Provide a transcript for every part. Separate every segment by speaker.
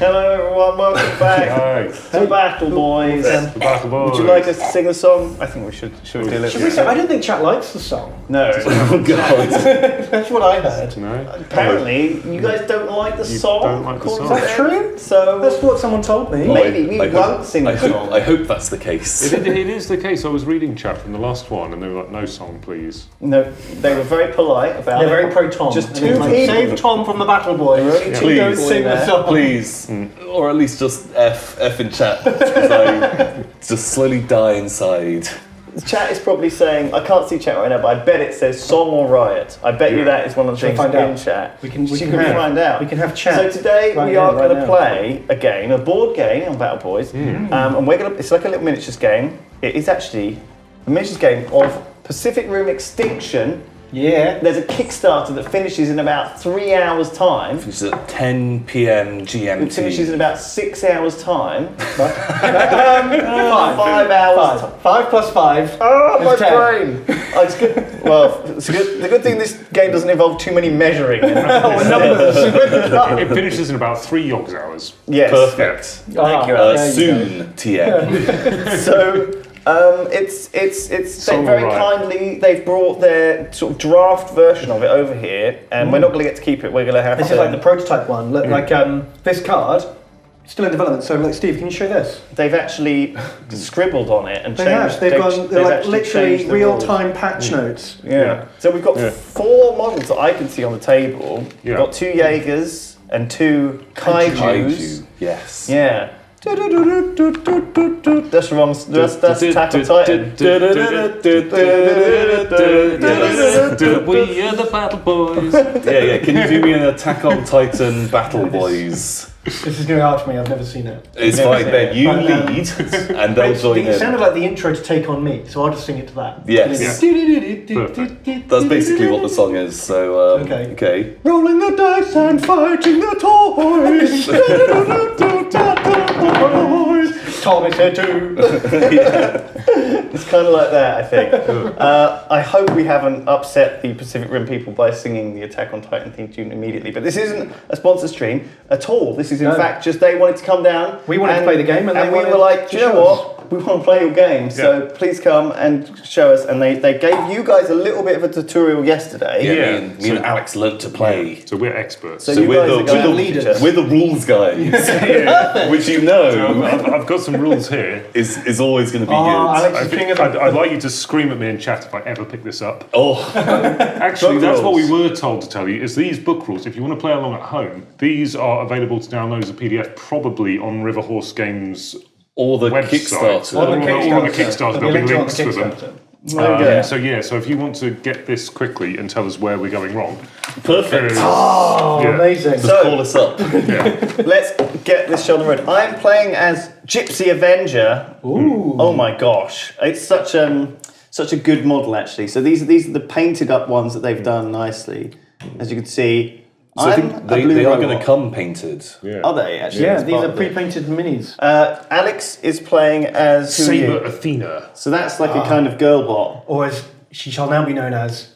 Speaker 1: Hello everyone, welcome back to Battleboys.
Speaker 2: The Battleboys.
Speaker 1: Would you like us to sing the song? I think we should. Should we do a little bit?
Speaker 3: I don't think chat likes the song.
Speaker 1: No.
Speaker 4: Oh God.
Speaker 3: That's what I heard.
Speaker 2: No.
Speaker 1: Apparently, you guys don't like the song.
Speaker 2: don't like the
Speaker 1: according
Speaker 2: song.
Speaker 1: to
Speaker 3: Is that
Speaker 1: them.
Speaker 3: true?
Speaker 1: So
Speaker 3: That's what someone told me.
Speaker 1: maybe we
Speaker 4: I
Speaker 1: won't sing the song.
Speaker 4: I hope that's the case.
Speaker 2: It is the case. I was reading chat from the last one, and they were like, "No song, please."
Speaker 1: No, they were very polite about
Speaker 3: They're
Speaker 1: it.
Speaker 3: very pro Tom.
Speaker 1: Just
Speaker 3: And
Speaker 1: two
Speaker 3: it's like,
Speaker 1: people.
Speaker 3: Save Tom from the Battle Boys.
Speaker 1: Only two
Speaker 4: Please.
Speaker 1: people
Speaker 3: Sing
Speaker 1: in
Speaker 3: the
Speaker 1: there.
Speaker 3: song.
Speaker 4: Please, or at least just F in chat, because I just slowly die inside.
Speaker 1: The chat is probably saying, I can't see chat right now, but I bet it says song or riot. I bet you that is one of the
Speaker 3: Shall we
Speaker 1: things
Speaker 3: find
Speaker 1: in
Speaker 3: out?
Speaker 1: chat.
Speaker 3: We can
Speaker 1: find out.
Speaker 3: We can have chat.
Speaker 1: So today
Speaker 3: Right
Speaker 1: we
Speaker 3: here,
Speaker 1: are
Speaker 3: right
Speaker 1: going to
Speaker 3: now.
Speaker 1: play a game, a board game on Battleboys, and we're going to. It's like a little miniatures game. It is actually a miniatures game of Pacific Rim Extinction.
Speaker 3: Yeah.
Speaker 1: There's a Kickstarter that finishes in about 3 hours' time.
Speaker 4: It's at 10 p.m. GMT.
Speaker 1: It finishes in about 6 hours' time.
Speaker 3: 5
Speaker 1: hours.
Speaker 3: 5 plus 5.
Speaker 1: Oh, my
Speaker 3: It's 10.
Speaker 1: brain! Oh, it's good. Well, it's good. The good thing this game doesn't involve too many measuring.
Speaker 2: It finishes in about 3 Yogs hours.
Speaker 1: Yes.
Speaker 4: Perfect.
Speaker 1: Thank you,
Speaker 3: there
Speaker 1: Alex.
Speaker 3: you go.
Speaker 4: Soon, TM.
Speaker 1: So it's they
Speaker 2: Song
Speaker 1: very
Speaker 2: alright.
Speaker 1: kindly they've brought their sort of draft version of it over here, and we're not going to get to keep it. We're going to have
Speaker 3: This
Speaker 1: to.
Speaker 3: is like the prototype one. Look, like this card, still in development. So, like, Steve, can you show this?
Speaker 1: They've actually scribbled on it and
Speaker 3: They
Speaker 1: changed.
Speaker 3: have. They're like
Speaker 1: actually
Speaker 3: literally
Speaker 1: changed the
Speaker 3: real-time patch notes.
Speaker 1: Yeah. So we've got 4 models that I can see on the table. We've
Speaker 2: Yeah.
Speaker 1: got 2 Jaegers and 2 Kaijus.
Speaker 4: Kaiju. Yes.
Speaker 1: Yeah. That's wrong. That's Attack on Titan.
Speaker 2: We are the Battleboys.
Speaker 4: Yeah. Can you do me an Attack on Titan Battleboys?
Speaker 3: This is going to be hard for me. I've never seen it.
Speaker 4: It's
Speaker 1: Never
Speaker 4: fine.
Speaker 1: seen
Speaker 4: Then
Speaker 1: it.
Speaker 4: you
Speaker 3: But,
Speaker 4: lead, and they'll join
Speaker 3: It
Speaker 4: in.
Speaker 3: sounded like the intro to Take On Me, so I'll just sing it to that.
Speaker 4: Yes. That's basically what the
Speaker 3: is.
Speaker 4: song is. So okay.
Speaker 3: Rolling the dice and fighting the toys. Tom is here too.
Speaker 1: It's kind of like that, I think. I hope we haven't upset the Pacific Rim people by singing the Attack on Titan theme tune immediately. But this isn't a sponsor stream at all. This is in fact just they wanted to come down.
Speaker 3: We wanted to play the game, and they
Speaker 1: we
Speaker 3: wanted
Speaker 1: were like,
Speaker 3: to
Speaker 1: do you know
Speaker 3: show us."
Speaker 1: what? We want to play your game, so please come and show us. And they gave you guys a little bit of a tutorial yesterday.
Speaker 4: Yeah, me and Alex learnt to play.
Speaker 2: So we're experts.
Speaker 1: So
Speaker 4: So
Speaker 1: you
Speaker 4: we're
Speaker 1: guys are going to
Speaker 3: leaders.
Speaker 4: we're the rules guys, which you know
Speaker 2: I've got some rules here.
Speaker 4: is always going to be
Speaker 3: Alex
Speaker 2: I
Speaker 3: is
Speaker 2: think
Speaker 3: king of
Speaker 2: I'd like you to scream at me in chat if I ever pick this up.
Speaker 4: good. Oh,
Speaker 2: Actually,
Speaker 4: Book
Speaker 2: that's what we
Speaker 4: rules.
Speaker 2: were told to tell you, is these book rules, if you want to play along at home, these are available to download as a PDF, probably on River Horse Games
Speaker 4: or the
Speaker 2: website.
Speaker 4: Kickstarter.
Speaker 2: Or on the Kickstarter, there'll be
Speaker 3: Linked on
Speaker 2: links
Speaker 3: the
Speaker 2: to them.
Speaker 3: Kickstarter.
Speaker 2: So if you want to get this quickly and tell us where we're going wrong.
Speaker 4: Perfect.
Speaker 3: Oh,
Speaker 2: Yeah.
Speaker 3: amazing.
Speaker 4: Just
Speaker 1: So-
Speaker 4: call us up.
Speaker 1: Let's get this show on the road. I'm playing as Gypsy Avenger.
Speaker 3: Ooh.
Speaker 1: Oh my gosh, it's such a good model actually. So these are the painted up ones that they've done nicely, as you can see.
Speaker 4: So I think they are going to come painted.
Speaker 1: Are they actually?
Speaker 3: Yeah,
Speaker 1: As
Speaker 3: these
Speaker 1: part
Speaker 3: are
Speaker 1: of it.
Speaker 3: pre-painted minis.
Speaker 1: Alex is playing as who are you?
Speaker 2: Saber Athena.
Speaker 1: So that's like a kind of girl bot.
Speaker 3: Or as she shall now be known as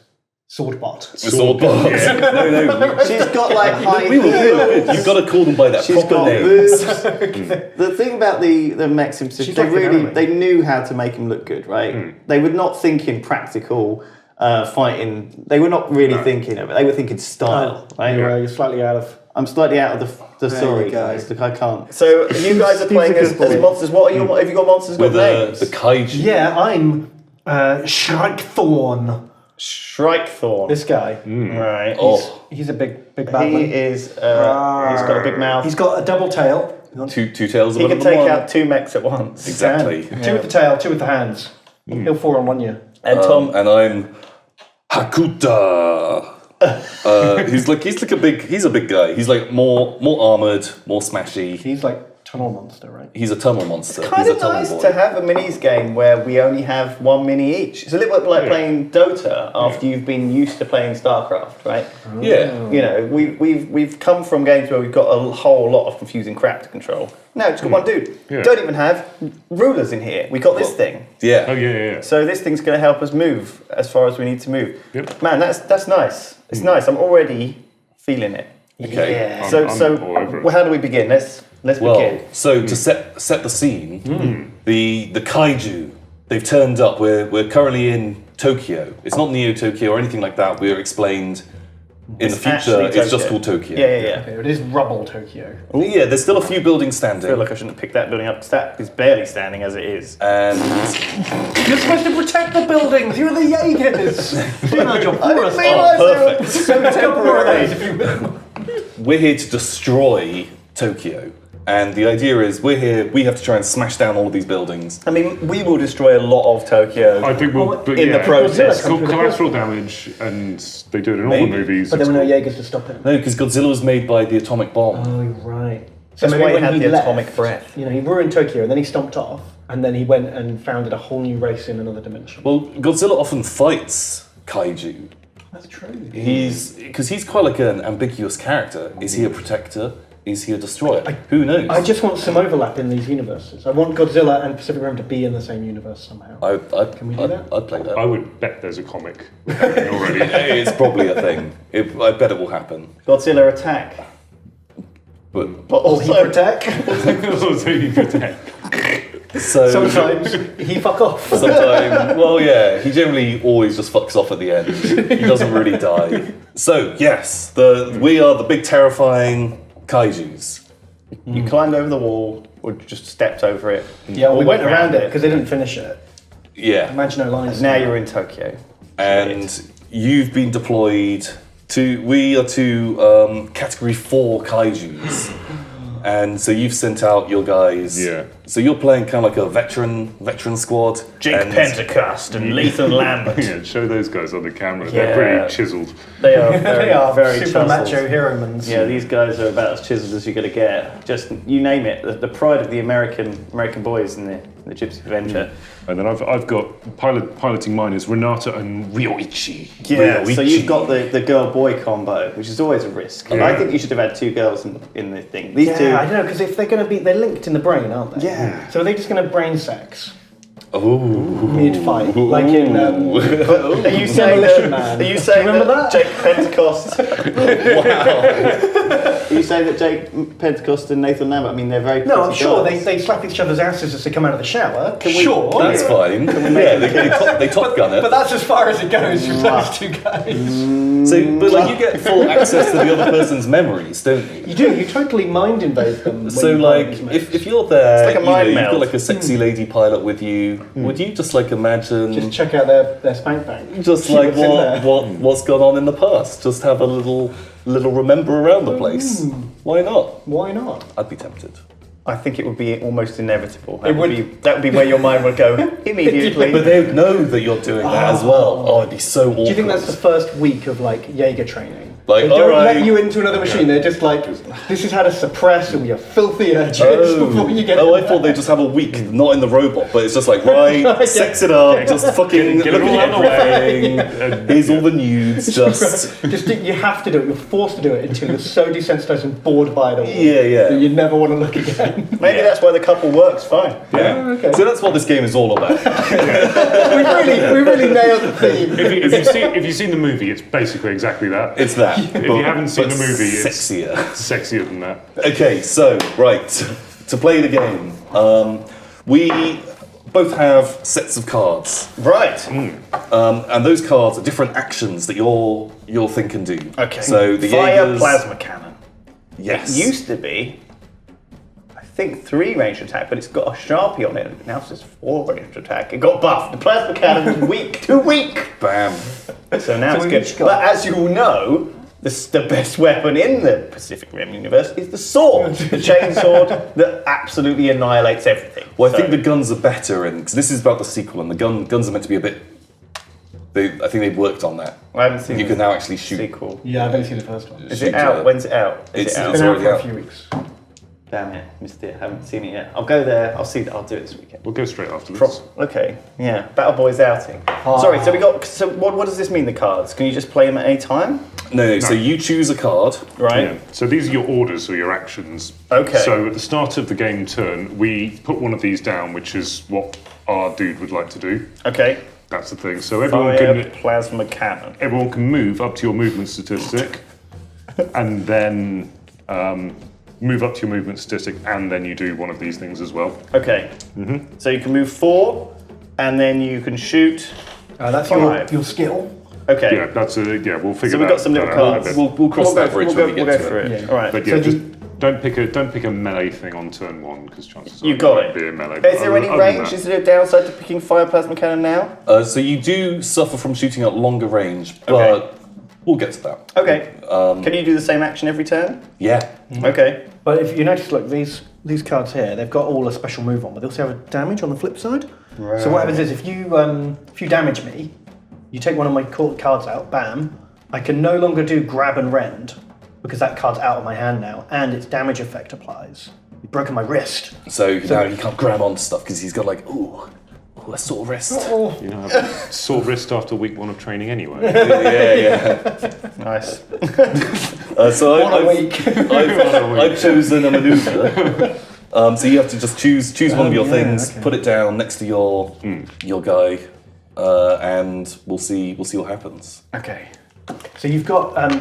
Speaker 3: Swordbot.
Speaker 4: The sword box. No.
Speaker 1: She's got like high
Speaker 4: We were good.
Speaker 1: heels.
Speaker 4: You've got to call them by that
Speaker 1: She's
Speaker 4: proper
Speaker 1: got
Speaker 4: name.
Speaker 1: boobs. The thing about the Mechs in Pacific,
Speaker 3: She's like an anime.
Speaker 1: they knew how to make him look good, right? They were not thinking practical fighting. They were not really thinking of it. They were thinking style, right?
Speaker 3: You're slightly out of...
Speaker 1: I'm slightly out of the story,
Speaker 3: you go.
Speaker 1: guys. Look, I can't. So you guys are playing as monsters. What are your? Have you got monsters got
Speaker 4: With
Speaker 1: names?
Speaker 4: the Kaiju.
Speaker 3: Yeah, I'm Shrikethorn.
Speaker 1: Shrikethorn.
Speaker 3: This guy.
Speaker 1: Right.
Speaker 4: Oh,
Speaker 3: He's a big
Speaker 1: He
Speaker 3: battler.
Speaker 1: is. He's got a big mouth.
Speaker 3: He's got a double tail.
Speaker 4: two tails
Speaker 1: He
Speaker 4: above
Speaker 1: can
Speaker 4: the
Speaker 1: take
Speaker 4: one.
Speaker 1: out 2 mechs at once.
Speaker 4: Exactly.
Speaker 3: Two with the tail, 2 with the hands. He'll 4 on 1 year.
Speaker 1: And Tom.
Speaker 4: And I'm Hakuta. He's a big guy. He's like more armored, more smashy.
Speaker 3: He's like tunnel monster, right?
Speaker 4: He's a tunnel monster.
Speaker 1: Kind
Speaker 4: He's
Speaker 1: of
Speaker 4: a tunnel
Speaker 1: nice
Speaker 4: boy.
Speaker 1: to have a minis game where we only have 1 mini each. It's a little bit like playing Dota after you've been used to playing StarCraft, right?
Speaker 4: Yeah.
Speaker 1: You know, we've come from games where we've got a whole lot of confusing crap to control. Now it's got one dude.
Speaker 2: Yeah.
Speaker 1: Don't even have rulers in here. We got this thing.
Speaker 4: Yeah.
Speaker 2: Oh, yeah.
Speaker 1: So this thing's going to help us move as far as we need to move.
Speaker 2: Yep.
Speaker 1: Man, that's nice. It's nice. I'm already feeling it.
Speaker 4: Okay.
Speaker 3: Yeah.
Speaker 1: So
Speaker 2: I'm all over it.
Speaker 1: well, how do we begin? Let's Let's
Speaker 4: Well,
Speaker 1: begin.
Speaker 4: so to set the scene, the Kaiju, they've turned up. We're currently in Tokyo. It's not Neo Tokyo or anything like that. We're explained in the future.
Speaker 1: actually
Speaker 4: It's just
Speaker 1: Tokyo.
Speaker 4: called Tokyo.
Speaker 1: Yeah.
Speaker 3: Okay, it is rubble Tokyo.
Speaker 4: Yeah, there's still a few buildings
Speaker 1: I
Speaker 4: standing.
Speaker 1: feel like I shouldn't have picked that building up because that is barely standing as it is.
Speaker 4: And
Speaker 3: You're supposed to protect the buildings. You're the Jaegers. Doing our job for us.
Speaker 4: perfect.
Speaker 3: So temporary.
Speaker 4: We're here to destroy Tokyo. And the idea is we have to try and smash down all of these buildings.
Speaker 1: I mean, we will destroy a lot of Tokyo.
Speaker 2: I think we'll. But
Speaker 1: in the process.
Speaker 2: It's called collateral damage, and they do it in all the
Speaker 4: Maybe.
Speaker 2: movies.
Speaker 3: But there
Speaker 2: It's
Speaker 3: were no
Speaker 2: called-
Speaker 3: Jaegers to stop it.
Speaker 4: No, because Godzilla was made by the atomic bomb.
Speaker 3: Oh, right. So
Speaker 1: That's
Speaker 3: maybe
Speaker 1: why he
Speaker 3: when
Speaker 1: had
Speaker 3: he
Speaker 1: the
Speaker 3: left,
Speaker 1: atomic breath.
Speaker 3: You know, he ruined Tokyo and then he stomped off, and then he went and founded a whole new race in another dimension.
Speaker 4: Well, Godzilla often fights Kaiju.
Speaker 3: That's true.
Speaker 4: Because he's quite like an ambiguous character. Is he a protector? Is he a destroyer? Who knows?
Speaker 3: I just want some overlap in these universes. I want Godzilla and Pacific Rim to be in the same universe somehow.
Speaker 4: Can
Speaker 3: we do that?
Speaker 4: I'd play that.
Speaker 2: I would bet there's a comic happening already.
Speaker 4: It's probably a thing. I bet it will happen.
Speaker 1: Godzilla attack.
Speaker 4: But
Speaker 1: But
Speaker 3: Or he
Speaker 1: also,
Speaker 3: protect.
Speaker 2: So you protect.
Speaker 4: so
Speaker 3: Sometimes he fuck off.
Speaker 4: Sometime, well, yeah, he generally always just fucks off at the end. He doesn't really die. So yes, we are the big terrifying Kaijus.
Speaker 1: you climbed over the wall or just stepped over it.
Speaker 3: Yeah,
Speaker 1: Or
Speaker 3: we went around it because they didn't finish it.
Speaker 4: Yeah,
Speaker 3: Imagine no lines.
Speaker 1: Now you're in Tokyo.
Speaker 4: and you've been deployed to. We are to Category 4 Kaijus. And so you've sent out your guys.
Speaker 2: Yeah.
Speaker 4: So you're playing kind of like a veteran squad.
Speaker 1: Jake
Speaker 4: and
Speaker 1: Pentecost and Lethan Lambert.
Speaker 2: Yeah, show those guys on the camera.
Speaker 1: Yeah.
Speaker 2: They're pretty chiseled.
Speaker 1: They are very,
Speaker 3: they are
Speaker 1: very
Speaker 3: super
Speaker 1: chiseled.
Speaker 3: macho heromans.
Speaker 1: Yeah, these guys are about as chiseled as you're going to get. Just you name it, the pride of the American boys in the Gypsy Adventure.
Speaker 2: And then I've got piloting mine is Renata and Ryoichi.
Speaker 1: Yeah, so
Speaker 2: Ryoichi.
Speaker 1: you've got the girl-boy combo, which is always a risk.
Speaker 2: Yeah.
Speaker 1: I think you should have had two girls in the thing. These two.
Speaker 3: Yeah, I don't know, because if they're going to be, they're linked in the brain, aren't they?
Speaker 1: Yeah.
Speaker 3: So are they just going to brain sex
Speaker 4: Ooh.
Speaker 3: mid-fight, like in
Speaker 1: Are you saying
Speaker 3: Demolition
Speaker 1: that?
Speaker 3: Man.
Speaker 1: Are you saying
Speaker 3: Do you remember
Speaker 1: that
Speaker 3: that?
Speaker 1: Jake Pentecost?
Speaker 4: Wow.
Speaker 1: Are you saying that Jake Pentecost and Nathan Lambert? I mean, they're very.
Speaker 3: No, I'm
Speaker 1: pretty
Speaker 3: sure
Speaker 1: girls.
Speaker 3: they slap each other's asses as they come out of the shower.
Speaker 1: we-
Speaker 3: Sure,
Speaker 4: That's fine. Yeah, they top gun it.
Speaker 3: but that's as far as it goes with those two guys.
Speaker 4: But like you get full access to the other person's memories, don't you?
Speaker 3: You do. You totally mind invade them. when
Speaker 4: So
Speaker 3: you
Speaker 4: like,
Speaker 3: find these
Speaker 4: if you're there,
Speaker 1: It's like a
Speaker 4: you know,
Speaker 1: mind
Speaker 4: you've got
Speaker 1: meld.
Speaker 4: like a sexy lady pilot with you. Would you just like imagine,
Speaker 3: just check out their spank bank.
Speaker 4: just
Speaker 3: See
Speaker 4: like
Speaker 3: what's in there.
Speaker 4: what's gone on in the past? Just have a little remember around the place. Why not?
Speaker 3: Why not?
Speaker 4: I'd be tempted.
Speaker 1: I think it would be almost inevitable.
Speaker 3: It would-
Speaker 1: That would be where your mind would go immediately.
Speaker 4: But they would know that you're doing that as well. Oh, it'd be so awkward.
Speaker 3: Do you think that's the first week of like Jaeger training?
Speaker 4: Like,
Speaker 3: they don't
Speaker 4: alright.
Speaker 3: let you into another machine. They're just like, this is how to suppress all your filthy urges before you get.
Speaker 4: Oh,
Speaker 3: in
Speaker 4: I thought
Speaker 3: there.
Speaker 4: they'd just have a week, not in the robot, but it's just like, right, sex it up, just fucking
Speaker 2: Get it
Speaker 4: look
Speaker 2: all
Speaker 4: at
Speaker 2: out of the way.
Speaker 4: everything. Here's all the nudes, just...
Speaker 3: You have to do it. You're forced to do it until you're so desensitized and bored by it all.
Speaker 4: Yeah.
Speaker 3: That you never want to look again.
Speaker 1: Maybe that's why the couple works fine.
Speaker 4: Yeah.
Speaker 3: okay.
Speaker 4: So that's what this game is all about.
Speaker 3: we really nailed the theme.
Speaker 2: If you've seen the movie, it's basically exactly that.
Speaker 4: It's that.
Speaker 2: If you haven't seen
Speaker 4: but
Speaker 2: the movie, it's
Speaker 4: sexier.
Speaker 2: sexier than that.
Speaker 4: Okay, so, right, to play the game, we both have sets of cards.
Speaker 1: Right.
Speaker 4: And those cards are different actions that your thing can do.
Speaker 1: Okay.
Speaker 4: So the
Speaker 1: Fire
Speaker 4: Jaegers,
Speaker 1: plasma cannon.
Speaker 4: Yes.
Speaker 1: It used to be, I think, 3 ranged attack, but it's got a Sharpie on it. Now it says 4 ranged attack. It got buffed. The plasma cannon was weak. Too weak.
Speaker 4: Bam.
Speaker 1: So now
Speaker 3: So
Speaker 1: it's
Speaker 3: we've
Speaker 1: good.
Speaker 3: each got-
Speaker 1: But as you all know, the best weapon in the Pacific Rim universe is the sword. The chainsaw that absolutely annihilates everything.
Speaker 4: Well, I
Speaker 1: So-
Speaker 4: think the guns are better, because this is about the sequel, and the guns are meant to be a bit. I think they've worked on that.
Speaker 1: I haven't seen
Speaker 4: You
Speaker 1: the
Speaker 4: can now actually shoot.
Speaker 1: sequel.
Speaker 3: Yeah, I've only seen the first one.
Speaker 1: Is
Speaker 4: shoot
Speaker 1: it out?
Speaker 4: at-
Speaker 1: When's it out? Is
Speaker 4: It's
Speaker 1: it out?
Speaker 3: It's been out
Speaker 4: already
Speaker 3: for a
Speaker 4: out.
Speaker 3: few weeks.
Speaker 1: Damn it, missed it. Haven't seen it yet. I'll go there. I'll see. I'll do it this weekend.
Speaker 2: We'll go straight after this.
Speaker 1: Okay, yeah. Battleboys outing. Sorry. So we got. So what does this mean? The cards? Can you just play them at any time?
Speaker 4: No, so you choose a card.
Speaker 1: Right.
Speaker 2: Yeah. So these are your orders or your actions.
Speaker 1: Okay.
Speaker 2: So at the start of the game turn, we put one of these down, which is what our dude would like to do.
Speaker 1: Okay.
Speaker 2: That's the thing. So everyone
Speaker 1: Fire
Speaker 2: can
Speaker 1: plasma cannon.
Speaker 2: everyone can move up to your movement statistic, and then move up to your movement statistic, and then you do one of these things as well.
Speaker 1: Okay. So you can move 4, and then you can shoot.
Speaker 3: That's
Speaker 1: 5.
Speaker 3: your skill.
Speaker 1: Okay.
Speaker 2: Yeah, that's we'll figure that.
Speaker 1: So we've got some little cards.
Speaker 4: We'll cross that bridge when we
Speaker 1: We'll
Speaker 4: get
Speaker 1: go
Speaker 4: to
Speaker 1: through
Speaker 4: it.
Speaker 1: it.
Speaker 3: Yeah.
Speaker 1: All right.
Speaker 2: But yeah,
Speaker 3: So
Speaker 2: just don't pick a melee thing on turn 1 because chances are
Speaker 1: You got
Speaker 2: won't
Speaker 1: it.
Speaker 2: be a melee.
Speaker 1: Is there any range? Is there a downside to picking fire plasma cannon now?
Speaker 4: So you do suffer from shooting at longer range, but
Speaker 1: Okay.
Speaker 4: we'll get to that.
Speaker 1: Okay. Can you do the same action every turn?
Speaker 4: Yeah.
Speaker 1: Okay.
Speaker 3: But if you notice, look, these cards here, they've got all a special move on, but they also have a damage on the flip side.
Speaker 1: Right.
Speaker 3: So what happens is if you damage me, you take one of my cards out, bam, I can no longer do grab and rend because that card's out of my hand now, and its damage effect applies. You've broken my wrist.
Speaker 4: So now he can't grab onto stuff because he's got like, ooh, a sore wrist.
Speaker 2: You know, have a sore wrist after week 1 of training anyway.
Speaker 4: Yeah.
Speaker 1: Nice.
Speaker 4: So
Speaker 3: What a week.
Speaker 4: I've chosen a maneuver. So you have to just choose one of your things,
Speaker 3: okay.
Speaker 4: put it down next to your guy, and we'll see what happens.
Speaker 3: Okay. So you've got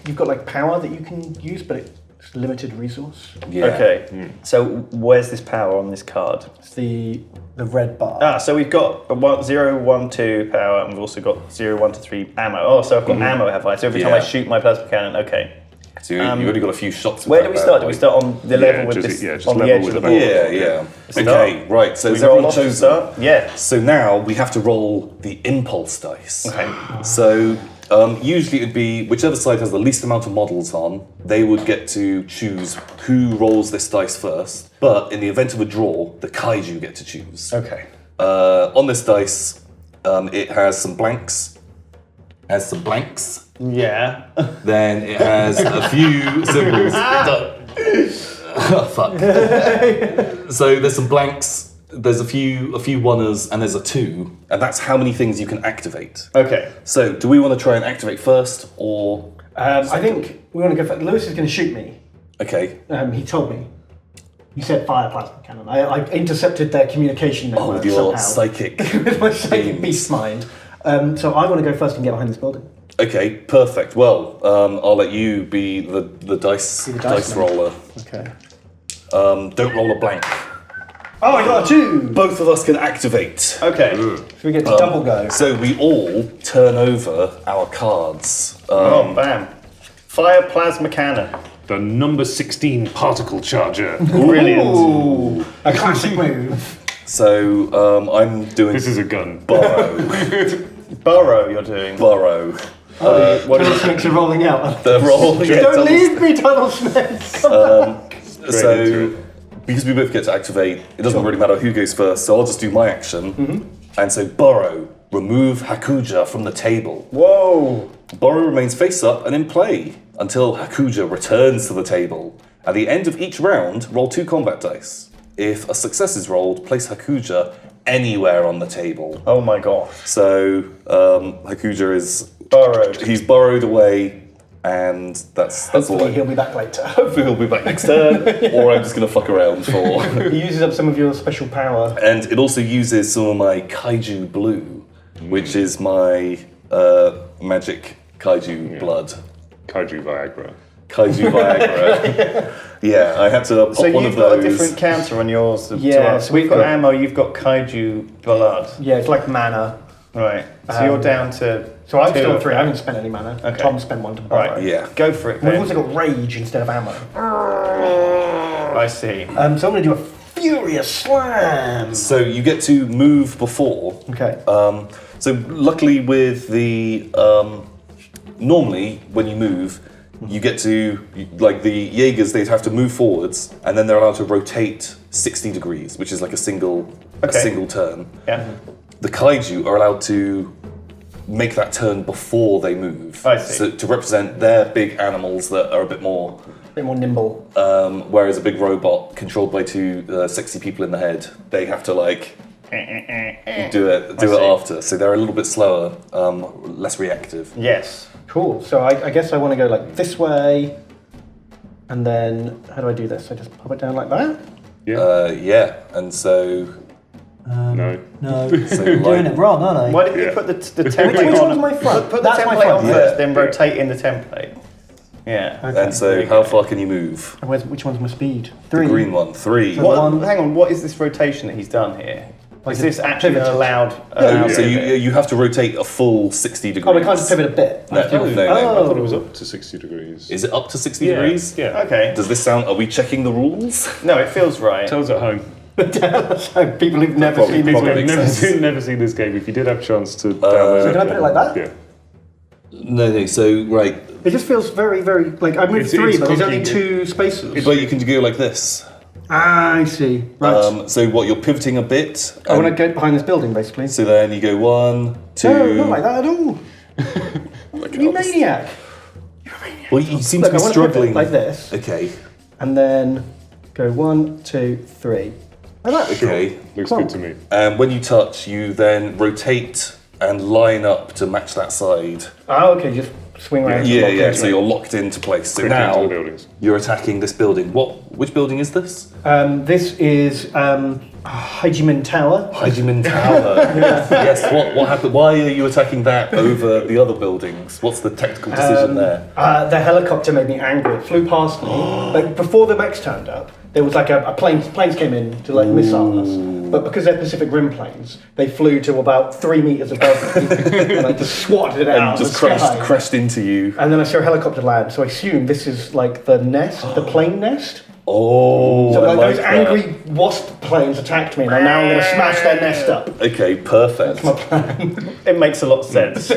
Speaker 3: you've got like power that you can use, but it's limited resource.
Speaker 4: Yeah.
Speaker 1: Okay. So where's this power on this card?
Speaker 3: It's the red bar.
Speaker 1: So we've got a 0, 1, 2 power, and we've also got 0, 1 to 3 ammo. Oh, so I've got ammo, have I? So every time I
Speaker 4: Yeah.
Speaker 1: shoot my plasma cannon, okay.
Speaker 4: So you've only got a few shots. With
Speaker 1: Where
Speaker 4: that
Speaker 1: do we
Speaker 4: bad
Speaker 1: start? Do
Speaker 4: boy.
Speaker 1: we start on the level with
Speaker 2: just-
Speaker 1: this,
Speaker 2: just
Speaker 1: on the
Speaker 2: level
Speaker 1: edge
Speaker 2: with
Speaker 1: of the
Speaker 2: the
Speaker 1: board?
Speaker 2: board.
Speaker 4: Yeah.
Speaker 1: Start.
Speaker 4: Okay. Right. So
Speaker 1: We
Speaker 4: is
Speaker 1: roll
Speaker 4: everyone
Speaker 1: off to
Speaker 4: chosen?
Speaker 1: start? Yeah.
Speaker 4: So now we have to roll the impulse dice.
Speaker 1: Okay.
Speaker 4: So usually it'd be whichever side has the least amount of models on, they would get to choose who rolls this dice first. But in the event of a draw, the Kaiju get to choose.
Speaker 1: Okay.
Speaker 4: On this dice, it has some blanks.
Speaker 1: Yeah.
Speaker 4: Then it has a few symbols. Oh, fuck. So there's some blanks. There's a few oneers, and there's a 2, and that's how many things you can activate.
Speaker 1: Okay.
Speaker 4: So, do we want to try and activate first, or
Speaker 3: I think we want to go for Lewis is going to shoot me.
Speaker 4: okay?
Speaker 3: He told me. He said fire plasma cannon. I intercepted their communication network
Speaker 4: Oh, with your
Speaker 3: somehow.
Speaker 4: psychic.
Speaker 3: With my psychic
Speaker 4: beams.
Speaker 3: beast mind. So I want to go first and get behind this building.
Speaker 4: Okay, perfect. Well, I'll let you be the dice
Speaker 3: the dice man.
Speaker 4: roller.
Speaker 3: Okay.
Speaker 4: Don't roll a blank.
Speaker 3: Oh, I got a 2!
Speaker 4: Both of us can activate.
Speaker 1: Okay.
Speaker 3: So we get to double go.
Speaker 4: So we all turn over our cards.
Speaker 1: Oh, bam. Fire plasma cannon.
Speaker 2: The number 16 particle charger.
Speaker 1: Brilliant.
Speaker 3: Ooh, a classic move.
Speaker 4: So I'm doing
Speaker 2: This is a gun.
Speaker 4: borrow.
Speaker 1: Burrow you're doing.
Speaker 4: Borrow.
Speaker 1: What
Speaker 3: Tunnel
Speaker 1: is
Speaker 3: snakes are rolling out.
Speaker 4: The roll.
Speaker 3: Don't leave me, tunnel snakes!
Speaker 2: into
Speaker 4: So, because we both get to activate, it doesn't really matter who goes first, so I'll just do my action. And so, borrow, remove Hakuja from the table.
Speaker 1: Whoa.
Speaker 4: Borrow remains face up and in play until Hakuja returns to the table. At the end of each round, roll 2 combat dice. If a success is rolled, place Hakuja anywhere on the table.
Speaker 1: Oh my gosh.
Speaker 4: So, Hakuja is
Speaker 1: Burrowed.
Speaker 4: he's borrowed away, and that's all.
Speaker 3: Hopefully he'll be back later.
Speaker 4: Hopefully he'll be back next turn, or I'm just gonna fuck around for.
Speaker 3: He uses up some of your special power.
Speaker 4: And it also uses some of my Kaiju blue, which is my magic Kaiju blood.
Speaker 2: Kaiju Viagra.
Speaker 4: Kaiju Viagra. Yeah, I had to pop
Speaker 1: So
Speaker 4: one
Speaker 1: you've
Speaker 4: of
Speaker 1: got
Speaker 4: those.
Speaker 1: a different counter on yours to
Speaker 3: Yeah,
Speaker 1: us.
Speaker 3: so
Speaker 1: We've
Speaker 3: we've
Speaker 1: got
Speaker 3: got-
Speaker 1: ammo, you've got kaiju blood.
Speaker 3: Yeah, it's like mana.
Speaker 1: Right. So you're down to
Speaker 3: So I've
Speaker 1: 2.
Speaker 3: still 3, I haven't spent any mana.
Speaker 1: Okay.
Speaker 3: Tom spent 1 to borrow.
Speaker 1: Right.
Speaker 4: Yeah.
Speaker 1: Go for it
Speaker 3: We've
Speaker 1: then.
Speaker 3: also got rage instead of ammo.
Speaker 1: I see.
Speaker 3: So I'm going to do a furious slam.
Speaker 4: So you get to move before.
Speaker 3: Okay.
Speaker 4: So luckily with the normally when you move, you get to like the Jaegers. They'd have to move forwards, and then they're allowed to rotate 60 degrees, which is like a single turn.
Speaker 1: Yeah.
Speaker 4: The Kaiju are allowed to make that turn before they move.
Speaker 1: I see.
Speaker 4: So to represent their big animals that are a bit more.
Speaker 3: A bit more nimble.
Speaker 4: Whereas a big robot controlled by 2 sexy people in the head, they have to like do it after. So they're a little bit slower, less reactive.
Speaker 1: Yes.
Speaker 3: Cool. So I guess I want to go like this way. And then, how do I do this? I just pop it down like that?
Speaker 4: Yeah, and so
Speaker 2: No.
Speaker 5: No,
Speaker 4: So
Speaker 5: you're
Speaker 4: like-
Speaker 5: doing it wrong, aren't I?
Speaker 1: Why didn't you
Speaker 2: Yeah.
Speaker 1: put the template
Speaker 3: Which
Speaker 1: on?
Speaker 3: one's my front?
Speaker 1: Put the
Speaker 3: That's my
Speaker 1: template on
Speaker 3: front.
Speaker 1: first,
Speaker 4: Yeah.
Speaker 1: then rotate in the template. Yeah.
Speaker 3: Okay.
Speaker 4: And so, how far can you move?
Speaker 3: And which one's my speed?
Speaker 4: The
Speaker 3: 3.
Speaker 4: green one, 3.
Speaker 3: So-
Speaker 1: What,
Speaker 3: One-
Speaker 1: hang on, what is this rotation that he's done here?
Speaker 3: Like
Speaker 1: Is this actually
Speaker 3: pivoted.
Speaker 1: allowed?
Speaker 4: So you have to rotate a full 60 degrees.
Speaker 3: Oh, we can't just pivot a bit.
Speaker 4: No, no, no.
Speaker 2: I thought it
Speaker 3: Oh.
Speaker 2: was up to 60 degrees.
Speaker 4: Is it up to 60 degrees?
Speaker 2: Yeah.
Speaker 1: Okay.
Speaker 4: Does this sound? Are we checking the rules?
Speaker 1: No, it feels right.
Speaker 2: Tell us at home.
Speaker 3: So people who've never
Speaker 4: Probably-
Speaker 3: seen this
Speaker 4: probably
Speaker 3: game.
Speaker 4: makes sense.
Speaker 2: Never seen this game. If you did have a chance to download
Speaker 3: So
Speaker 2: it.
Speaker 3: can I put it like that?
Speaker 2: Yeah.
Speaker 4: No. So right,
Speaker 3: It just feels very, very like I moved
Speaker 2: It's-
Speaker 3: 3,
Speaker 2: it's
Speaker 3: but there's only
Speaker 2: complicated.
Speaker 3: 2 spaces.
Speaker 4: but you can go like this.
Speaker 3: I see. Right.
Speaker 4: So what? You're pivoting a bit.
Speaker 3: I want to
Speaker 4: and-
Speaker 3: get behind this building, basically.
Speaker 4: So then you go 1, 2.
Speaker 3: No, not like that at all. You maniac.
Speaker 4: Well, you seem
Speaker 3: Look,
Speaker 4: to
Speaker 3: I
Speaker 4: be
Speaker 3: want to pivot
Speaker 4: struggling.
Speaker 3: like this,
Speaker 4: Okay.
Speaker 3: and then go 1, 2, 3. Like that.
Speaker 4: Okay.
Speaker 2: Looks
Speaker 3: Cool.
Speaker 2: good to me.
Speaker 4: And when you touch, you then rotate and line up to match that side.
Speaker 3: Oh, okay. Just swing around.
Speaker 4: Yeah,
Speaker 3: lock
Speaker 4: yeah.
Speaker 3: into
Speaker 4: So
Speaker 3: it.
Speaker 4: you're locked into place. So
Speaker 2: Quickly into
Speaker 4: now
Speaker 2: the buildings.
Speaker 4: you're attacking this building. Which building is this?
Speaker 3: This is Haijimin Tower.
Speaker 4: Haijimin Tower. Yes. What happened? Why are you attacking that over the other buildings? What's the tactical decision there?
Speaker 3: The helicopter made me angry. It flew past me. Like before the mechs turned up, there was like a planes came in to like missile us. But because they're Pacific Rim planes, they flew to about 3 meters above me and I just swatted it out
Speaker 4: And
Speaker 3: of
Speaker 4: just
Speaker 3: the sky.
Speaker 4: crashed into you.
Speaker 3: And then I saw a helicopter land, so I assume this is like the nest, the plane nest.
Speaker 4: Oh,
Speaker 3: So
Speaker 4: I
Speaker 3: like
Speaker 4: like
Speaker 3: those
Speaker 4: that.
Speaker 3: angry wasp planes attacked me, and now I'm going to smash their nest up.
Speaker 4: Okay, perfect.
Speaker 3: That's my plan.
Speaker 1: It makes a lot of sense.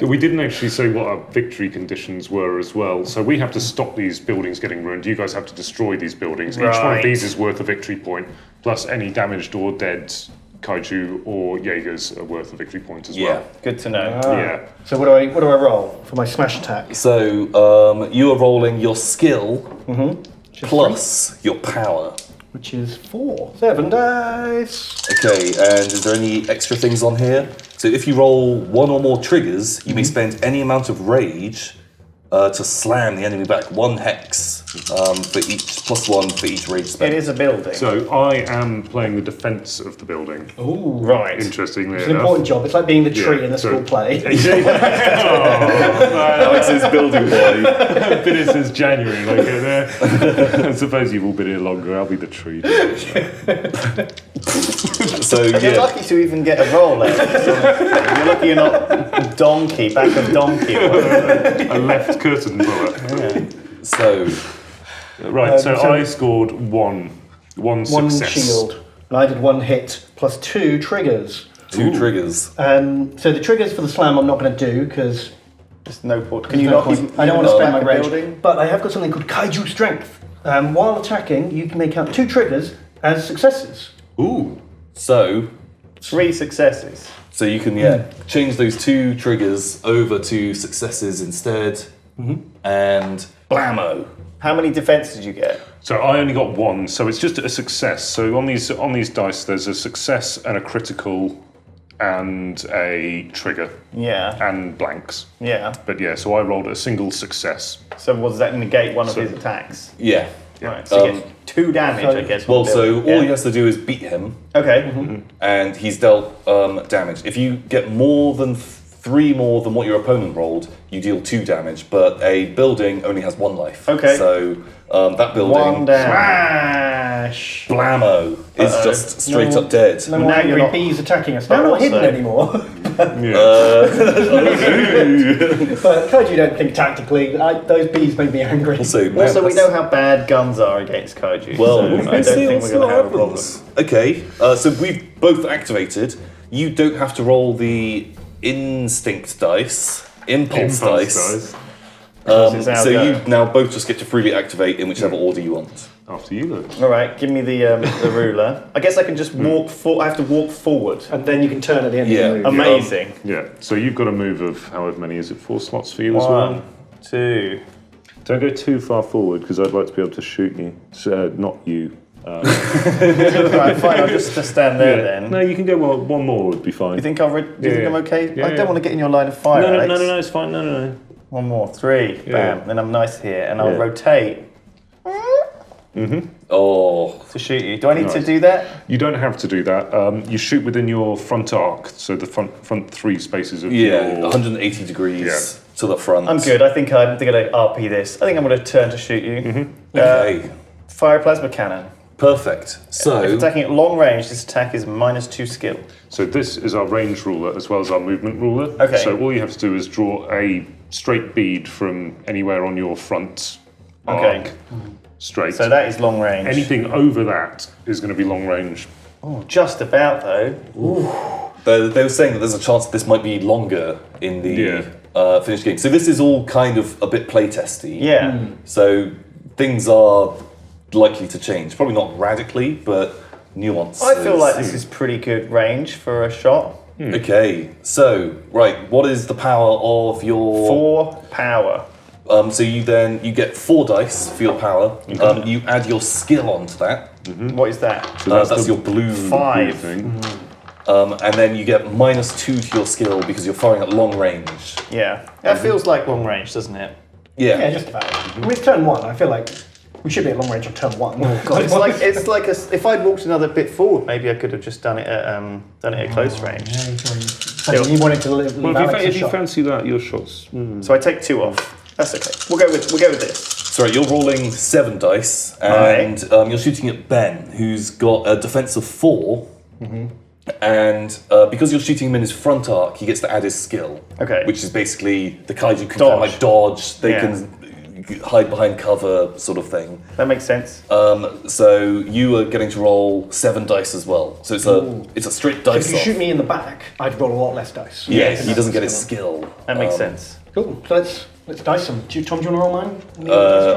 Speaker 2: We didn't actually say what our victory conditions were as well. So we have to stop these buildings getting ruined. You guys have to destroy these buildings. Each one
Speaker 1: Right.
Speaker 2: of these is worth a victory point, plus any damaged or dead Kaiju or Jaegers are worth a victory point as
Speaker 4: Yeah.
Speaker 2: well.
Speaker 1: Good to know.
Speaker 2: Yeah.
Speaker 3: So what do I roll for my smash attack?
Speaker 4: So you are rolling your skill
Speaker 3: Which is
Speaker 4: plus your power.
Speaker 3: 3, which is 4. 7 dice.
Speaker 4: Okay, and is there any extra things on here? So if you roll 1 or more triggers, you may spend any amount of rage to slam the enemy back. 1 hex for each, plus 1 for each rage
Speaker 1: It
Speaker 4: spend.
Speaker 1: is a building.
Speaker 2: So I am playing the defence of the building.
Speaker 3: Ooh.
Speaker 1: Right.
Speaker 2: Interestingly
Speaker 3: It's an
Speaker 2: enough.
Speaker 3: important job. It's like being the tree
Speaker 2: Yeah,
Speaker 3: in the
Speaker 2: so-
Speaker 3: school play.
Speaker 4: Alex's building boy.
Speaker 2: I've been here since January. Like, I suppose you've all been here longer. I'll be the tree.
Speaker 4: So
Speaker 1: You're
Speaker 4: yeah,
Speaker 1: lucky to even get a roll out. You're lucky you're not donkey, back of donkey.
Speaker 2: A left curtain puller.
Speaker 4: so
Speaker 2: Right, so
Speaker 3: so-
Speaker 2: I scored one
Speaker 3: One
Speaker 2: success.
Speaker 3: shield. And I did 1 hit plus 2 triggers.
Speaker 4: 2 triggers.
Speaker 3: So the triggers for the slam I'm not going to do because
Speaker 1: Just no point. Can you not?
Speaker 3: I don't want to spend my
Speaker 1: back a
Speaker 3: rage.
Speaker 1: building?
Speaker 3: But I have got something called Kaiju Strength. While attacking, you can make out 2 triggers as successes.
Speaker 2: Ooh.
Speaker 4: So
Speaker 1: 3 successes.
Speaker 4: you can change those 2 triggers over to successes instead, and blammo.
Speaker 1: How many defense did you get?
Speaker 2: So I only got 1, so it's just a success. So on these dice, there's a success and a critical, and a trigger,
Speaker 1: Yeah.
Speaker 2: and blanks.
Speaker 1: Yeah.
Speaker 2: But yeah, so I rolled a single success.
Speaker 1: So does that negate one of his attacks?
Speaker 4: Yeah.
Speaker 1: Right. So he gets 2 damage,
Speaker 3: so-
Speaker 1: I guess.
Speaker 4: Well,
Speaker 1: with the
Speaker 4: so
Speaker 1: building.
Speaker 4: all he
Speaker 1: Yeah.
Speaker 4: has to do is beat him,
Speaker 1: Okay.
Speaker 4: and he's dealt damage. If you get more than 3 more than what your opponent rolled, you deal 2 damage. But a building only has 1 life.
Speaker 1: Okay.
Speaker 4: So that building,
Speaker 1: 1 down.
Speaker 3: Smash!
Speaker 4: blammo, is just straight up dead.
Speaker 3: No more
Speaker 1: Now you're
Speaker 3: angry
Speaker 1: not-
Speaker 3: bees attacking us.
Speaker 1: But
Speaker 3: They're not hidden
Speaker 1: also-
Speaker 3: anymore.
Speaker 2: Yeah.
Speaker 3: But Kaiju don't think tactically. Those bees made me angry.
Speaker 4: Also, man,
Speaker 1: Also, we
Speaker 4: that's-
Speaker 1: know how bad guns are against Kaiju.
Speaker 4: Well,
Speaker 1: so
Speaker 4: we'll
Speaker 1: I don't
Speaker 4: see,
Speaker 1: think
Speaker 4: we'll
Speaker 1: we're
Speaker 4: see
Speaker 1: going
Speaker 4: what
Speaker 1: to have a problem.
Speaker 4: happens. Okay, so we've both activated. You don't have to roll the instinct dice, impulse dice.
Speaker 1: This is our
Speaker 4: So
Speaker 1: go.
Speaker 4: you now both just get to freely activate in whichever order you want.
Speaker 2: After you, then.
Speaker 1: All right, give me the ruler. I guess I can just walk. I have to walk forward.
Speaker 3: And then you can turn at the end
Speaker 4: Yeah.
Speaker 3: of the move.
Speaker 1: Amazing.
Speaker 2: Yeah, so you've got a move of however many, is it 4 slots for you as
Speaker 1: 1,
Speaker 2: well?
Speaker 1: 2.
Speaker 2: Don't go too far forward because I'd like to be able to shoot you. So, not you.
Speaker 1: Right, fine. I'll just stand there then.
Speaker 2: No, you can go one more would be fine.
Speaker 1: You think I'll? Do you think
Speaker 2: Yeah.
Speaker 1: I'm okay?
Speaker 2: Yeah,
Speaker 1: I don't
Speaker 2: yeah.
Speaker 1: want to get in your line of fire,
Speaker 2: no,
Speaker 1: Alex.
Speaker 2: no, it's fine. No.
Speaker 1: 1 more, 3.
Speaker 2: Yeah.
Speaker 1: Bam. Then I'm nice here, and I'll
Speaker 2: Yeah.
Speaker 1: rotate.
Speaker 4: Oh,
Speaker 1: to shoot you. Do I need to do that?
Speaker 2: You don't have to do that. You shoot within your front arc, so the front 3 spaces of
Speaker 4: yeah,
Speaker 2: your...
Speaker 4: 180 degrees to the front.
Speaker 1: I'm good. I think I'm going to RP this. I think I'm going to turn to shoot you.
Speaker 4: Okay,
Speaker 1: Fire a plasma cannon.
Speaker 4: perfect. So,
Speaker 1: If attacking at long range, this attack is -2 skill.
Speaker 2: So this is our range ruler as well as our movement ruler.
Speaker 1: Okay.
Speaker 2: So all you have to do is draw a straight bead from anywhere on your front arc. Straight.
Speaker 1: So that is long range.
Speaker 2: Anything over that is going to be long range.
Speaker 1: Oh, just about though.
Speaker 4: they were saying that there's a chance that this might be longer in the finished game. So this is all kind of a bit playtesty.
Speaker 1: Yeah.
Speaker 4: So things are likely to change. Probably not radically, but nuances.
Speaker 1: I feel like this is pretty good range for a shot.
Speaker 4: Okay, so, right, what is the power of your...
Speaker 1: 4 power.
Speaker 4: So you get 4 dice for your power. You add your skill onto that.
Speaker 1: What is that?
Speaker 2: So
Speaker 4: That's your blue
Speaker 1: 5.
Speaker 2: thing.
Speaker 4: and then you get -2 to your skill because you're firing at long range.
Speaker 1: Yeah. That feels like long range, doesn't it?
Speaker 3: Yeah, just about. I mean, it's turn 1. I feel like we should be at long range on turn 1. Oh,
Speaker 1: God, it's like if I'd walked another bit forward, maybe I could have just done it at close range.
Speaker 3: So you wanted to live
Speaker 2: Well,
Speaker 3: Alex
Speaker 2: if
Speaker 3: a
Speaker 2: you
Speaker 3: shot.
Speaker 2: fancy that, your shots...
Speaker 1: So I take 2 off. That's okay. We'll go with this.
Speaker 4: Sorry, you're rolling 7 dice, and you're shooting at Ben, who's got a defense of 4. And because you're shooting him in his front arc, he gets to add his skill.
Speaker 1: Okay.
Speaker 4: Which is basically the Kaiju can
Speaker 1: Dodge.
Speaker 4: kind of like dodge, they
Speaker 1: Yeah.
Speaker 4: can hide behind cover, sort of thing.
Speaker 1: That makes sense.
Speaker 4: So you are getting to roll 7 dice as well. So it's a straight dice
Speaker 3: If you
Speaker 4: off.
Speaker 3: shoot me in the back, I'd roll a lot less dice.
Speaker 4: Yeah,
Speaker 1: Yes.
Speaker 4: he doesn't get his skill.
Speaker 1: That makes sense.
Speaker 3: Cool. So let's dice some. Tom, do you want to roll mine?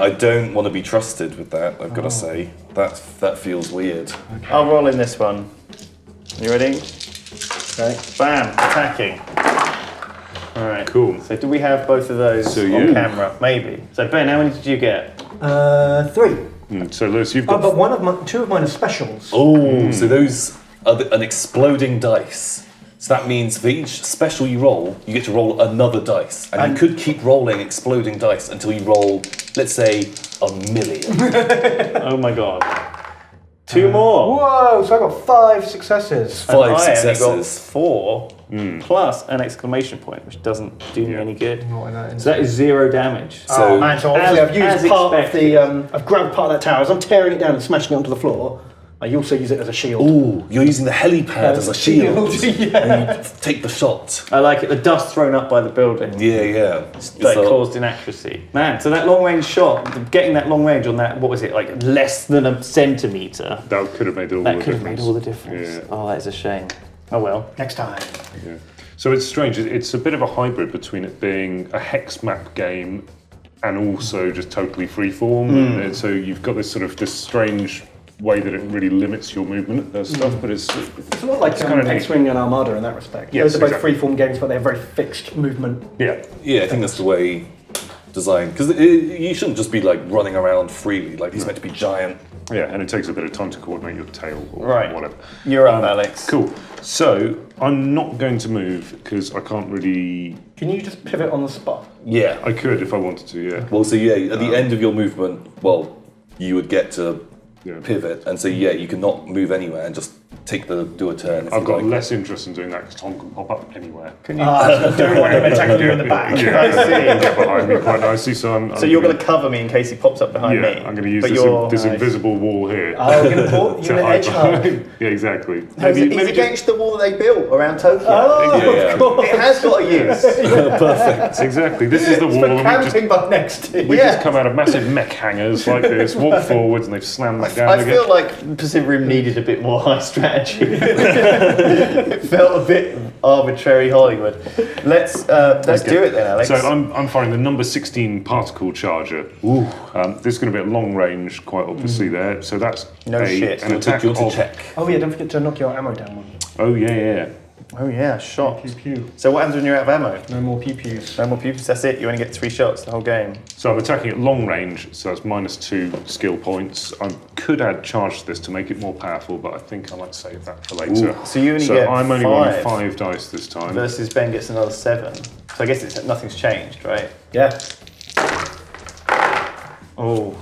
Speaker 4: I don't want to be trusted with that, I've got to say. That feels weird.
Speaker 1: I'll roll in this one. You ready?
Speaker 3: Okay.
Speaker 1: Bam! Attacking. All right.
Speaker 2: Cool.
Speaker 1: So do we have both of those
Speaker 2: So
Speaker 1: on
Speaker 2: you-
Speaker 1: camera? Maybe. So Ben, how many did you get?
Speaker 3: 3.
Speaker 2: So Lewis, you've
Speaker 3: Oh,
Speaker 2: got...
Speaker 3: but 2 of mine are specials.
Speaker 4: Oh, so those are an exploding dice. So that means for each special you roll, you get to roll another dice. And you could keep rolling exploding dice until you roll, let's say, 1,000,000.
Speaker 1: Oh my God. 2 more.
Speaker 3: Whoa! So I got 5 successes.
Speaker 1: And
Speaker 4: 5
Speaker 1: I only got
Speaker 4: successes.
Speaker 1: 4 plus an exclamation point, which doesn't do me any good.
Speaker 3: What am I
Speaker 1: So that is 0 damage.
Speaker 3: Oh man! So obviously
Speaker 1: as-
Speaker 3: I've used
Speaker 1: as
Speaker 3: part of
Speaker 1: expected.
Speaker 3: the. I've grabbed part of that tower as I'm tearing it down and smashing it onto the floor. I also use it as a shield.
Speaker 4: Ooh, you're using the helipad as a shield.
Speaker 3: Yeah.
Speaker 4: And you take the shot.
Speaker 1: I like it. The dust thrown up by the building.
Speaker 4: Yeah.
Speaker 1: That
Speaker 4: So-
Speaker 1: caused inaccuracy. Man, so that long range shot, getting that long range on that, what was it, like less than a centimetre?
Speaker 2: That could have made all
Speaker 1: That
Speaker 2: the
Speaker 1: could have
Speaker 2: difference.
Speaker 1: made all the difference.
Speaker 2: Yeah.
Speaker 1: Oh, that is a shame. Oh well.
Speaker 3: Next time.
Speaker 2: Yeah. So it's strange. It's a bit of a hybrid between it being a hex map game and also just totally freeform. And so you've got this strange way that it really limits your movement and stuff. But it's
Speaker 3: It's a lot like
Speaker 2: kind of neat.
Speaker 3: X-Wing and Armada in that respect.
Speaker 2: Yes,
Speaker 3: Those are both
Speaker 2: exactly.
Speaker 3: freeform games, but they're very fixed movement.
Speaker 2: Yeah.
Speaker 4: Yeah, I think that's the way designed. Because you shouldn't just be like running around freely. Like he's meant to be giant.
Speaker 2: Yeah, and it takes a bit of time to coordinate your tail or
Speaker 1: Right.
Speaker 2: whatever.
Speaker 1: You're up, Alex.
Speaker 2: Cool. So I'm not going to move because I can't really.
Speaker 3: Can you just pivot on the spot?
Speaker 4: Yeah.
Speaker 2: I could if I wanted to. Yeah.
Speaker 4: Well, so yeah, at the end of your movement, well, you would get to
Speaker 2: Yeah.
Speaker 4: pivot, and so yeah, you cannot move anywhere and just do a turn. If
Speaker 2: I've
Speaker 4: you
Speaker 2: got
Speaker 4: like.
Speaker 2: less interest in doing that because Tom can pop up anywhere.
Speaker 1: Can you?
Speaker 3: Attacking you in the back.
Speaker 2: Yeah,
Speaker 1: I see.
Speaker 2: get behind me quite nicely. So I'm.
Speaker 1: So you're going to cover me in case he pops up behind
Speaker 2: Yeah,
Speaker 1: me.
Speaker 2: I'm going to use
Speaker 1: But
Speaker 2: this,
Speaker 1: you're-
Speaker 2: this
Speaker 1: nice.
Speaker 2: invisible wall here.
Speaker 3: Oh, you're going to
Speaker 2: hide
Speaker 3: edge hug.
Speaker 2: behind. Yeah, exactly.
Speaker 1: Is
Speaker 2: Maybe
Speaker 1: it
Speaker 2: just-
Speaker 1: against the wall that they built around Tokyo?
Speaker 3: Oh,
Speaker 4: Yeah.
Speaker 3: of course.
Speaker 1: It has got a use.
Speaker 4: Perfect.
Speaker 2: Exactly. This is the wall,
Speaker 3: For
Speaker 2: and we just
Speaker 3: camping, but next to
Speaker 2: we
Speaker 1: Yeah.
Speaker 2: just come out of massive mech hangers like this, walk forwards, and they've slammed back down
Speaker 1: I
Speaker 2: again.
Speaker 1: feel like Pacific Rim needed a bit more high strategy. It felt a bit arbitrary Hollywood. Let's do it then, Alex.
Speaker 2: So I'm firing the number 16 particle charger. Ooh. This is going to be at long range, quite obviously there. So that's
Speaker 1: No shit.
Speaker 2: an attack
Speaker 4: Do you want
Speaker 2: of.
Speaker 4: to check?
Speaker 3: Oh yeah, don't forget to knock your ammo down one.
Speaker 2: Oh yeah.
Speaker 1: Oh yeah, shot.
Speaker 3: Pew pew.
Speaker 1: So what happens when you're out of ammo?
Speaker 3: No more pew pews.
Speaker 1: No more pupils, that's it. You only get 3 shots the whole game.
Speaker 2: So I'm attacking at long range, so that's -2 skill points. I could add charge to this to make it more powerful, but I think I might save that for later.
Speaker 1: So you only get
Speaker 2: I'm only
Speaker 1: 5.
Speaker 2: rolling 5 dice this time.
Speaker 1: Versus Ben gets another 7. So I guess nothing's changed, right?
Speaker 3: Yeah.
Speaker 1: Oh,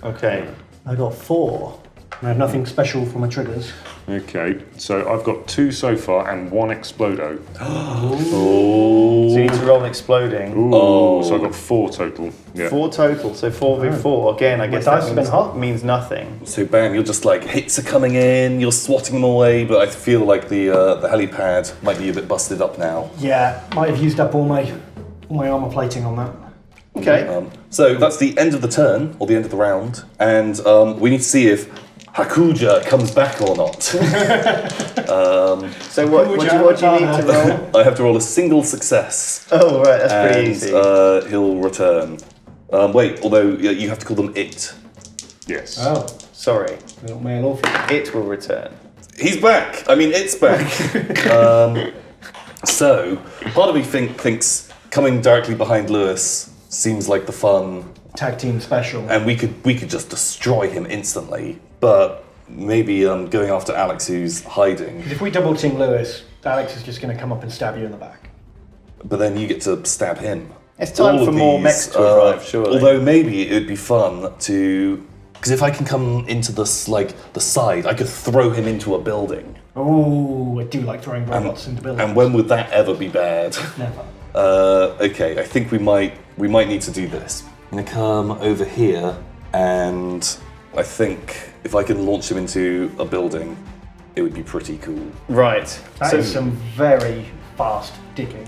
Speaker 1: okay.
Speaker 3: I got 4. I have nothing special for my triggers.
Speaker 2: Okay, so I've got 2 so far and 1 explodo.
Speaker 1: So you need to roll an exploding.
Speaker 2: Ooh, so I've got 4 total. Yeah.
Speaker 1: 4 total, so 4v4. Again, I guess
Speaker 3: dice have
Speaker 1: that
Speaker 3: been
Speaker 1: means,
Speaker 3: hot.
Speaker 1: means nothing.
Speaker 4: So bam, you're just like hits are coming in, you're swatting them away, but I feel like the helipad might be a bit busted up now.
Speaker 3: Yeah, might have used up all my armor plating on that.
Speaker 1: Okay.
Speaker 4: So that's the end of the turn, or the end of the round, and we need to see if Hakuja comes back or not.
Speaker 1: So what do you need to roll?
Speaker 4: I have to roll a single success.
Speaker 1: Oh, right, that's pretty
Speaker 4: and,
Speaker 1: easy.
Speaker 4: He'll return. Wait, although you have to call them it.
Speaker 2: Yes.
Speaker 3: Oh,
Speaker 1: Sorry,
Speaker 3: little male orphan.
Speaker 1: it will return.
Speaker 4: He's back. I mean, it's back. So part of me thinks coming directly behind Lewis seems like the fun,
Speaker 3: Tag team special.
Speaker 4: and we could just destroy him instantly. But maybe going after Alex, who's hiding.
Speaker 3: If we double team Lewis, Alex is just going to come up and stab you in the back.
Speaker 4: But then you get to stab him.
Speaker 1: It's time
Speaker 4: All
Speaker 1: for
Speaker 4: of
Speaker 1: more
Speaker 4: these,
Speaker 1: mechs to arrive, surely.
Speaker 4: Although maybe it would be fun to, because if I can come into this the side, I could throw him into a building.
Speaker 3: Oh, I do like throwing robots into buildings.
Speaker 4: And when would that ever be bad?
Speaker 3: Never.
Speaker 4: Okay, I think we might need to do this. I'm gonna come over here, and I think if I can launch him into a building, it would be pretty cool.
Speaker 1: Right.
Speaker 3: That is some very fast digging.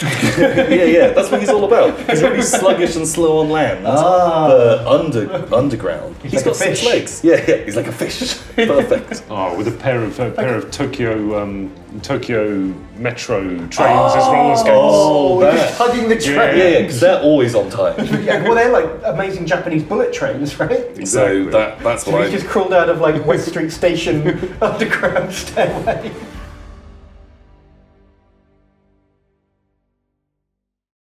Speaker 4: yeah, that's what he's all about. He's really sluggish and slow on land, but underground. He's
Speaker 3: like
Speaker 4: got
Speaker 3: a fish.
Speaker 4: 6 legs. Yeah, he's like a fish. Perfect.
Speaker 2: Oh, with a pair of Tokyo Metro trains as roller skates.
Speaker 4: Oh,
Speaker 3: Just
Speaker 4: that.
Speaker 3: hugging the train.
Speaker 4: Yeah, because they're always on time.
Speaker 3: Yeah, well, they're like amazing Japanese bullet trains, right?
Speaker 4: So
Speaker 2: Exactly.
Speaker 4: that's
Speaker 3: So
Speaker 4: what
Speaker 3: we just crawled out of like West Street Station underground stairway.